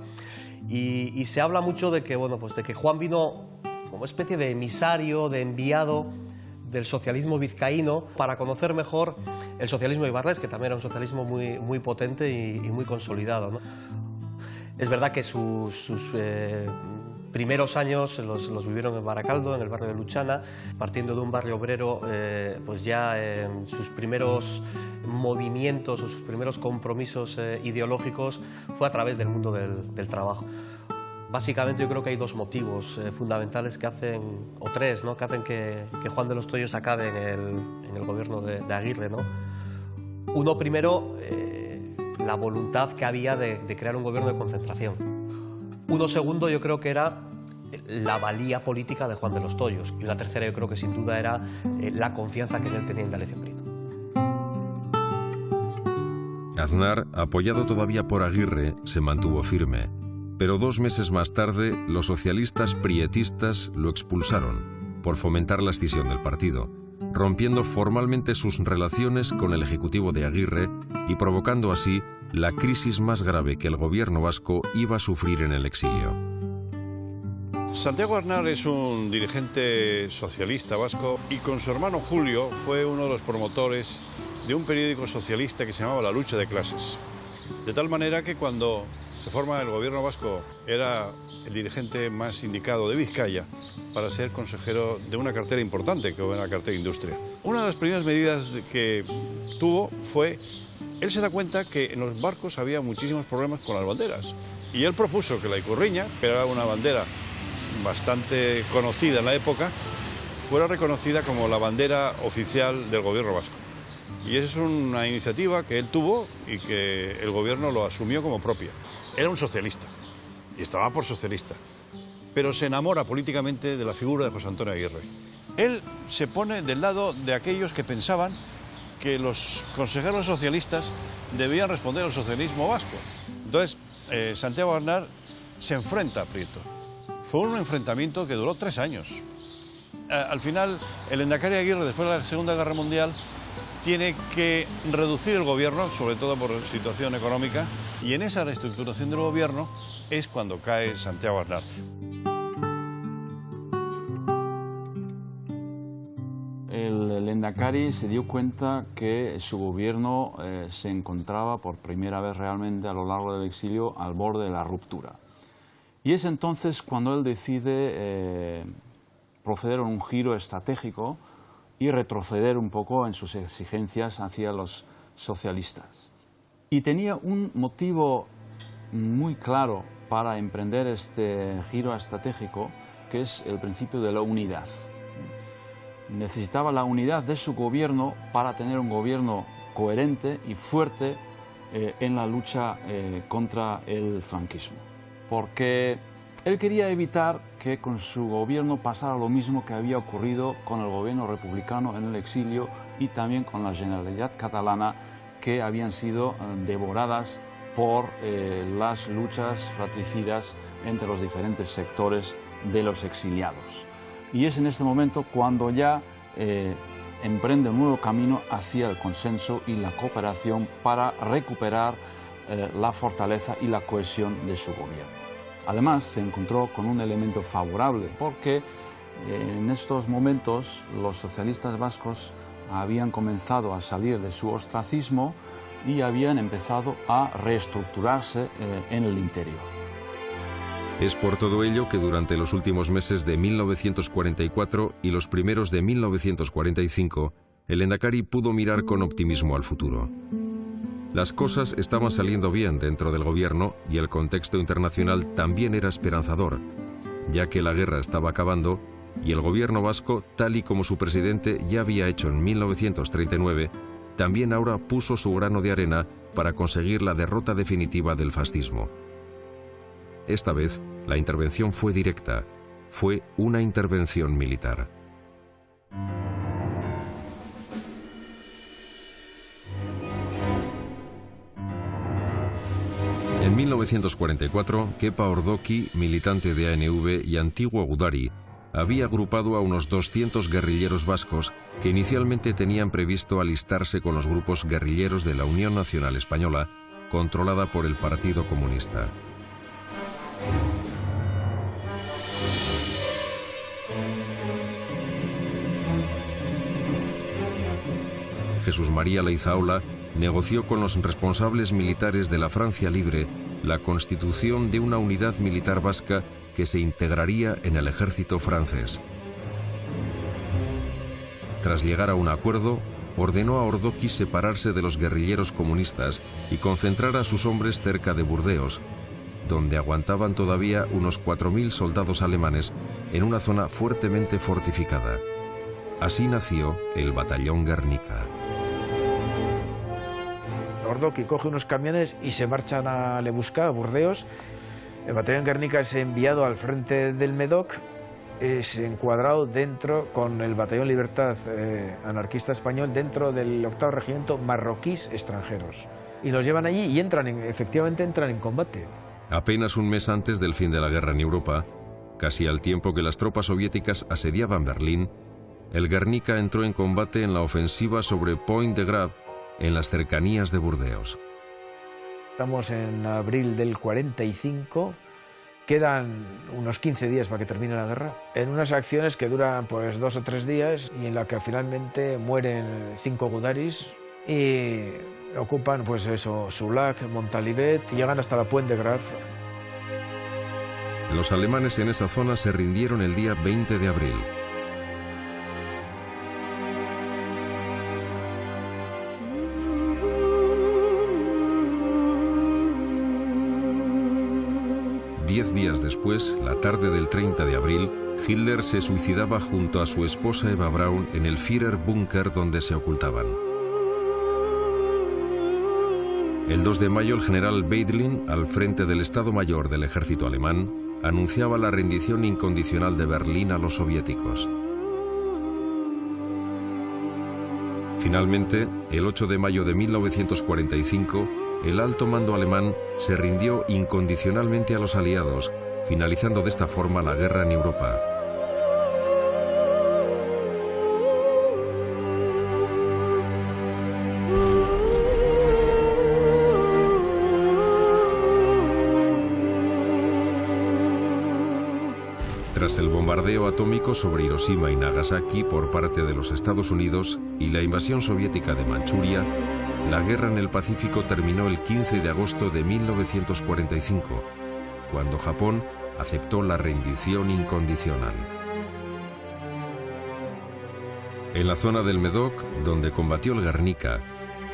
y se habla mucho de que, bueno, pues de que Juan vino como especie de emisario, de enviado del socialismo vizcaíno para conocer mejor el socialismo ibarrés, que también era un socialismo muy potente y muy consolidado, ¿no? Es verdad que sus primeros años los vivieron en Baracaldo, en el barrio de Luchana, partiendo de un barrio obrero, pues ya sus primeros movimientos o sus primeros compromisos ideológicos fue a través del mundo del trabajo. Básicamente yo creo que hay dos motivos fundamentales que hacen, o tres, ¿no?, que hacen que Juan de los Toyos acabe en el gobierno de Aguirre, ¿no? Uno, primero, la voluntad que había de crear un gobierno de concentración. Uno, segundo, yo creo que era la valía política de Juan de los Toyos. Y la tercera, yo creo que sin duda era la confianza que en él tenía Indalecio Prieto. Aznar, apoyado todavía por Aguirre, se mantuvo firme. Pero 2 meses más tarde, los socialistas prietistas lo expulsaron por fomentar la escisión del partido, rompiendo formalmente sus relaciones con el ejecutivo de Aguirre y provocando así la crisis más grave que el gobierno vasco iba a sufrir en el exilio. Santiago Aznar es un dirigente socialista vasco y con su hermano Julio fue uno de los promotores de un periódico socialista que se llamaba La Lucha de Clases. De tal manera que cuando se forma el gobierno vasco era el dirigente más indicado de Vizcaya para ser consejero de una cartera importante, que era la cartera de Industria. Una de las primeras medidas que tuvo fue, él se da cuenta que en los barcos había muchísimos problemas con las banderas. Y él propuso que la Icurriña, que era una bandera bastante conocida en la época, fuera reconocida como la bandera oficial del gobierno vasco. Y esa es una iniciativa que él tuvo y que el gobierno lo asumió como propia. Era un socialista y estaba por socialista, pero se enamora políticamente de la figura de José Antonio Aguirre. Él se pone del lado de aquellos que pensaban que los consejeros socialistas debían responder al socialismo vasco. Entonces, Santiago Aznar se enfrenta a Prieto. Fue un enfrentamiento que duró 3 años. Al final, el Endacari Aguirre, después de la Segunda Guerra Mundial, tiene que reducir el gobierno, sobre todo por la situación económica, y en esa reestructuración del gobierno es cuando cae Santiago Aznar. El Endacari se dio cuenta que su gobierno se encontraba por primera vez realmente a lo largo del exilio al borde de la ruptura. Y es entonces cuando él decide proceder a un giro estratégico y retroceder un poco en sus exigencias hacia los socialistas. Y tenía un motivo muy claro para emprender este giro estratégico, que es el principio de la unidad. Necesitaba la unidad de su gobierno para tener un gobierno coherente y fuerte en la lucha contra el franquismo. Porque él quería evitar que con su gobierno pasara lo mismo que había ocurrido con el gobierno republicano en el exilio y también con la Generalitat catalana, que habían sido devoradas por las luchas fratricidas entre los diferentes sectores de los exiliados. Y es en este momento cuando ya emprende un nuevo camino hacia el consenso y la cooperación para recuperar la fortaleza y la cohesión de su gobierno. Además, se encontró con un elemento favorable, porque en estos momentos los socialistas vascos habían comenzado a salir de su ostracismo y habían empezado a reestructurarse en el interior. Es por todo ello que durante los últimos meses de 1944 y los primeros de 1945, el Lehendakari pudo mirar con optimismo al futuro. Las cosas estaban saliendo bien dentro del gobierno y el contexto internacional también era esperanzador, ya que la guerra estaba acabando y el gobierno vasco, tal y como su presidente ya había hecho en 1939, también ahora puso su grano de arena para conseguir la derrota definitiva del fascismo. Esta vez, la intervención fue directa, fue una intervención militar. En 1944, Kepa Ordoqui, militante de ANV y antiguo Gudari, había agrupado a unos 200 guerrilleros vascos que inicialmente tenían previsto alistarse con los grupos guerrilleros de la Unión Nacional Española, controlada por el Partido Comunista. Jesús María Leizaola negoció con los responsables militares de la Francia Libre la constitución de una unidad militar vasca que se integraría en el ejército francés. Tras llegar a un acuerdo, ordenó a Ordoqui separarse de los guerrilleros comunistas y concentrar a sus hombres cerca de Burdeos, donde aguantaban todavía unos 4.000 soldados alemanes en una zona fuertemente fortificada. Así nació el Batallón Guernica. Ordoqui coge unos camiones y se marchan a Le Buscat, a Burdeos. El Batallón Guernica es enviado al frente del Médoc, es encuadrado dentro con el Batallón Libertad anarquista español dentro del 8º Regimiento Marroquíes Extranjeros. Y los llevan allí y efectivamente entran en combate. Apenas un mes antes del fin de la guerra en Europa, casi al tiempo que las tropas soviéticas asediaban Berlín, el Guernica entró en combate en la ofensiva sobre Point de Grave, en las cercanías de Burdeos. Estamos en abril del 45, quedan unos 15 días para que termine la guerra, en unas acciones que duran pues 2 o 3 días y en la que finalmente mueren 5 gudaris y ocupan pues eso, Soulac, Montalivet y llegan hasta la Point de Grave. Los alemanes en esa zona se rindieron el día 20 de abril. Diez días después, la tarde del 30 de abril, Hitler se suicidaba junto a su esposa Eva Braun en el Führerbunker donde se ocultaban. El 2 de mayo, el general Weidling, al frente del Estado Mayor del ejército alemán, anunciaba la rendición incondicional de Berlín a los soviéticos. Finalmente, el 8 de mayo de 1945, el alto mando alemán se rindió incondicionalmente a los aliados, finalizando de esta forma la guerra en Europa. Tras el bombardeo atómico sobre Hiroshima y Nagasaki por parte de los Estados Unidos y la invasión soviética de Manchuria, la guerra en el Pacífico terminó el 15 de agosto de 1945, cuando Japón aceptó la rendición incondicional. En la zona del Médoc, donde combatió el Guernica,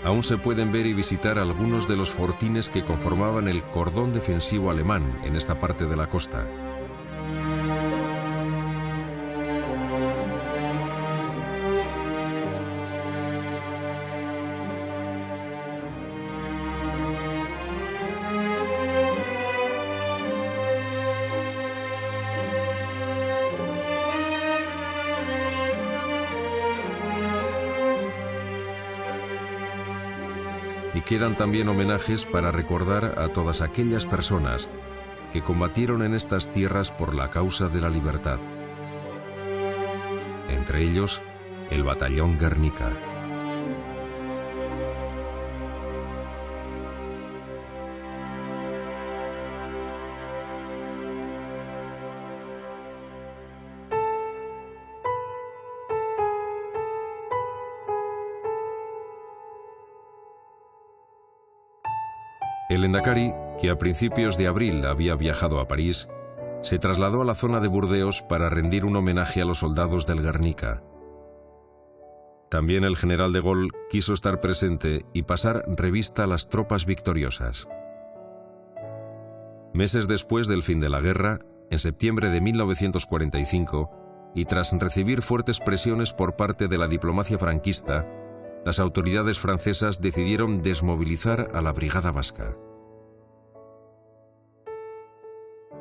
aún se pueden ver y visitar algunos de los fortines que conformaban el cordón defensivo alemán en esta parte de la costa. Y quedan también homenajes para recordar a todas aquellas personas que combatieron en estas tierras por la causa de la libertad. Entre ellos, el Batallón Guernica. El Endacari, que a principios de abril había viajado a París, se trasladó a la zona de Burdeos para rendir un homenaje a los soldados del Guernica. También el general de Gaulle quiso estar presente y pasar revista a las tropas victoriosas. Meses después del fin de la guerra, en septiembre de 1945, y tras recibir fuertes presiones por parte de la diplomacia franquista, las autoridades francesas decidieron desmovilizar a la Brigada Vasca.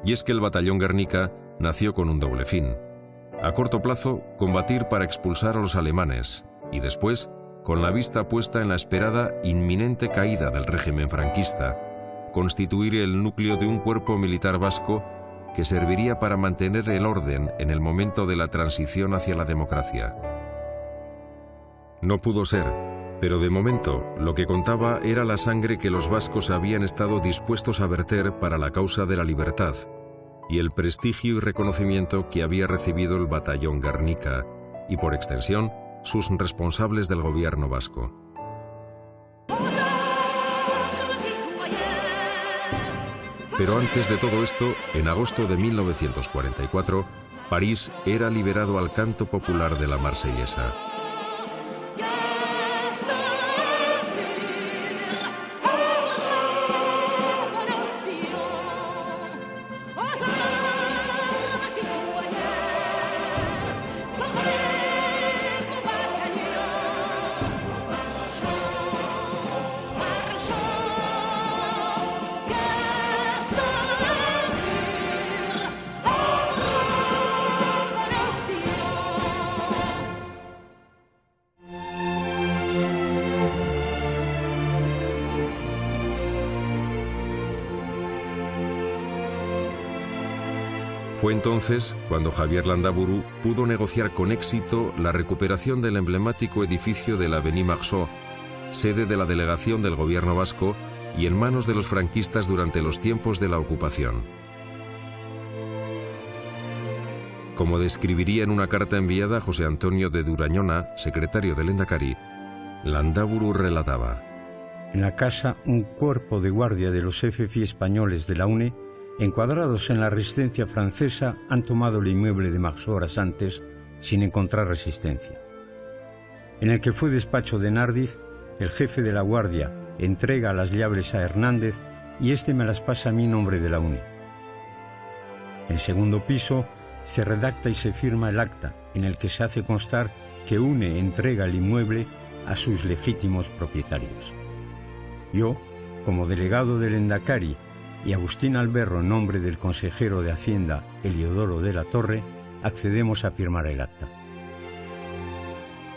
Y es que el Batallón Guernica nació con un doble fin. A corto plazo, combatir para expulsar a los alemanes, y después, con la vista puesta en la esperada inminente caída del régimen franquista, constituir el núcleo de un cuerpo militar vasco que serviría para mantener el orden en el momento de la transición hacia la democracia. No pudo ser, pero de momento lo que contaba era la sangre que los vascos habían estado dispuestos a verter para la causa de la libertad y el prestigio y reconocimiento que había recibido el Batallón Guernica y, por extensión, sus responsables del gobierno vasco. Pero antes de todo esto, en agosto de 1944, París era liberado al canto popular de la Marsellesa. Fue entonces cuando Javier Landaburu pudo negociar con éxito la recuperación del emblemático edificio de la Avenue Marceau, sede de la delegación del gobierno vasco y en manos de los franquistas durante los tiempos de la ocupación. Como describiría en una carta enviada a José Antonio de Durañona, secretario del Endacari, Landaburu relataba: En la casa, un cuerpo de guardia de los FFI españoles de la UNE, encuadrados en la resistencia francesa, han tomado el inmueble de Marceau horas antes, sin encontrar resistencia. En el que fue despacho de Nardiz, el jefe de la guardia entrega las llaves a Hernández y este me las pasa a mí en nombre de la UNE. En el segundo piso se redacta y se firma el acta, en el que se hace constar que UNE entrega el inmueble a sus legítimos propietarios. Yo, como delegado del Endacari, y Agustín Alberro, en nombre del consejero de Hacienda, Eliodoro de la Torre, accedemos a firmar el acta.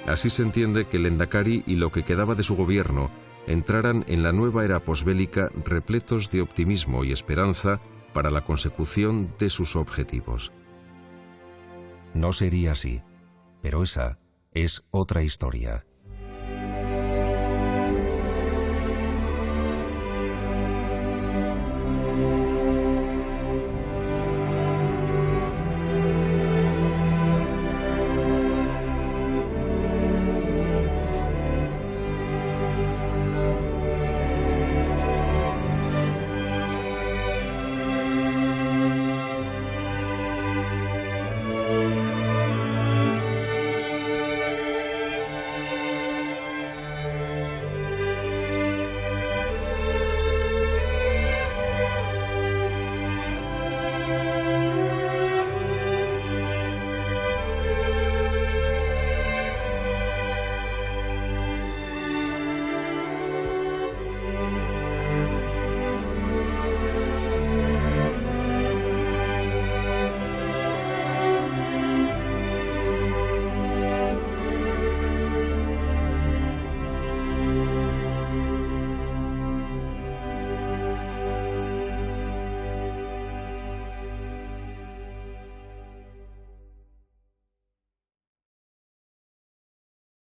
Así se entiende que el Endacari y lo que quedaba de su gobierno entraran en la nueva era posbélica repletos de optimismo y esperanza para la consecución de sus objetivos. No sería así, pero esa es otra historia.